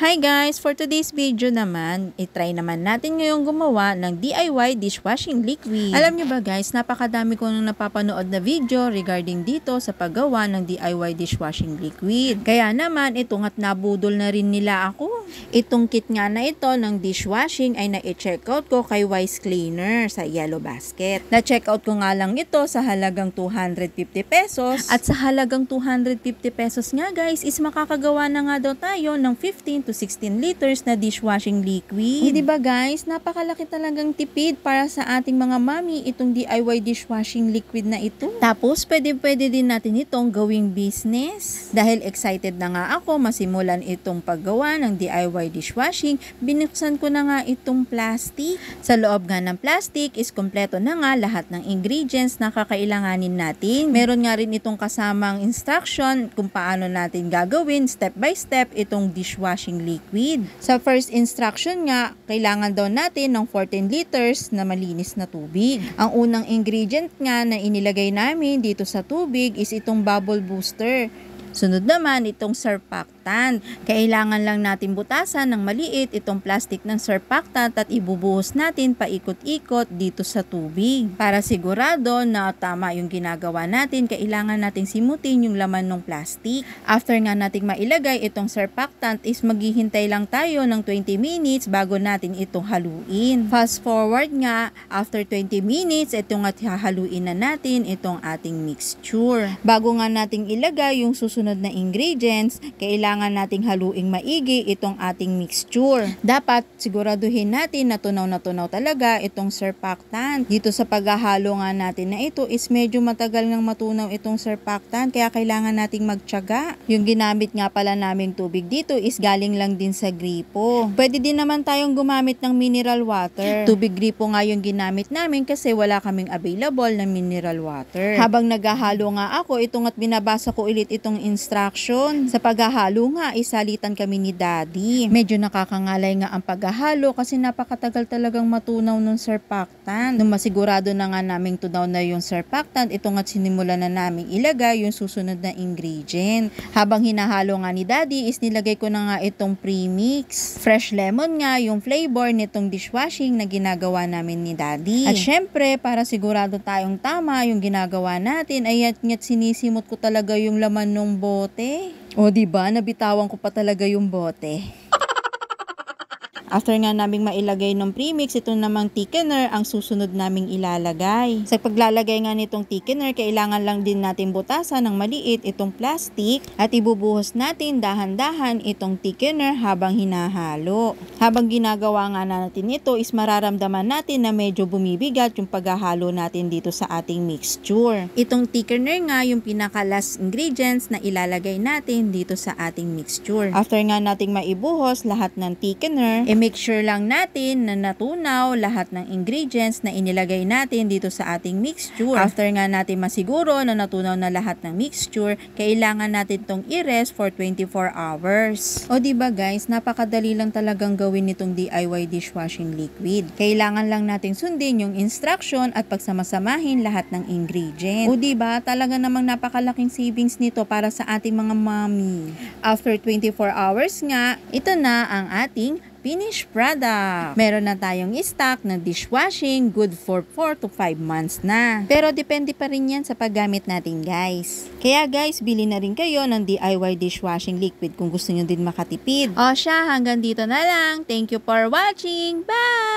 Hi guys! For today's video naman, itry naman natin ngayong gumawa ng DIY dishwashing liquid. Alam nyo ba guys, napakadami ko nang napapanood na video regarding dito sa paggawa ng DIY dishwashing liquid. Kaya naman, itong at nabudol na rin nila ako. Itong kit nga na ito ng dishwashing ay na-checkout ko kay Wise Cleaner sa Yellow Basket. Na-checkout ko nga lang ito sa halagang 250 pesos. At sa halagang 250 pesos nga guys, is makakagawa na nga daw tayo ng 15 to 16 liters na dishwashing liquid. Hindi ba guys, napakalaki talagang tipid para sa ating mga mami itong DIY dishwashing liquid na ito. Tapos pwede din natin itong gawing business. Dahil excited na nga ako masimulan itong paggawa ng DIY dishwashing, binuksan ko na nga itong plastic. Sa loob nga ng plastic is kompleto na nga lahat ng ingredients na kakailanganin natin. Meron nga rin itong kasamang instruction kung paano natin gagawin step by step itong dishwashing liquid. Sa first instruction nga, kailangan daw natin ng 14 liters na malinis na tubig. Ang unang ingredient nga na inilagay namin dito sa tubig is itong bubble booster. Sunod naman itong surfactant. Kailangan lang natin butasan ng maliit itong plastic ng surfactant at ibubuhos natin paikot-ikot dito sa tubig. Para sigurado na tama yung ginagawa natin, kailangan nating simutin yung laman ng plastic. After nga nating mailagay itong surfactant is maghihintay lang tayo ng 20 minutes bago natin itong haluin. Fast forward nga, after 20 minutes, itong at hahaluin na natin itong ating mixture. Bago nga nating ilagay yung susunod na ingredients, kailangan nating haluing maigi itong ating mixture. Dapat siguraduhin natin na tunaw talaga itong surfactant. Dito sa paghahalo nga natin na ito is medyo matagal nang matunaw itong surfactant, kaya kailangan nating magtiyaga. Yung ginamit nga pala naming tubig dito is galing lang din sa gripo. Pwede din naman tayong gumamit ng mineral water. Tubig gripo nga yung ginamit namin kasi wala kaming available na mineral water. Habang naghahalo nga ako, itong at binabasa ko ulit itong instruction. Sa paghahalo nga, isalitan kami ni Daddy. Medyo nakakangalay nga ang paghahalo kasi napakatagal talagang matunaw ng surfactant. Nung masigurado na nga naming tunaw na yung surfactant, ito nga sinimula na naming ilagay yung susunod na ingredient. Habang hinahalo nga ni Daddy, is nilagay ko na nga itong premix. Fresh lemon nga yung flavor nitong dishwashing na ginagawa namin ni Daddy. At syempre, para sigurado tayong tama yung ginagawa natin, ay at sinisimot ko talaga yung laman ng bote. O diba, nabitawan ko pa talaga yung bote. After nga naming mailagay ng premix, ito namang thickener ang susunod naming ilalagay. Sa paglalagay nga nitong thickener, kailangan lang din natin butasan ng maliit itong plastic at ibubuhos natin dahan-dahan itong thickener habang hinahalo. Habang ginagawa nga natin ito is mararamdaman natin na medyo bumibigat yung paghahalo natin dito sa ating mixture. Itong thickener nga yung pinaka-last ingredients na ilalagay natin dito sa ating mixture. After nga nating maibuhos lahat ng thickener, make sure lang natin na natunaw lahat ng ingredients na inilagay natin dito sa ating mixture. After nga natin masiguro na natunaw na lahat ng mixture, kailangan natin tong i-rest for 24 hours. O diba guys, napakadali lang talagang gawin nitong DIY dishwashing liquid. Kailangan lang natin sundin yung instruction at pagsamasamahin lahat ng ingredients. O diba, talaga namang napakalaking savings nito para sa ating mga mommy. After 24 hours nga, ito na ang ating finished product. Meron na tayong stock ng dishwashing, good for 4 to 5 months na. Pero depende pa rin yan sa paggamit natin guys. Kaya guys, bili na rin kayo ng DIY dishwashing liquid kung gusto nyo din makatipid. O siya, hanggang dito na lang. Thank you for watching. Bye!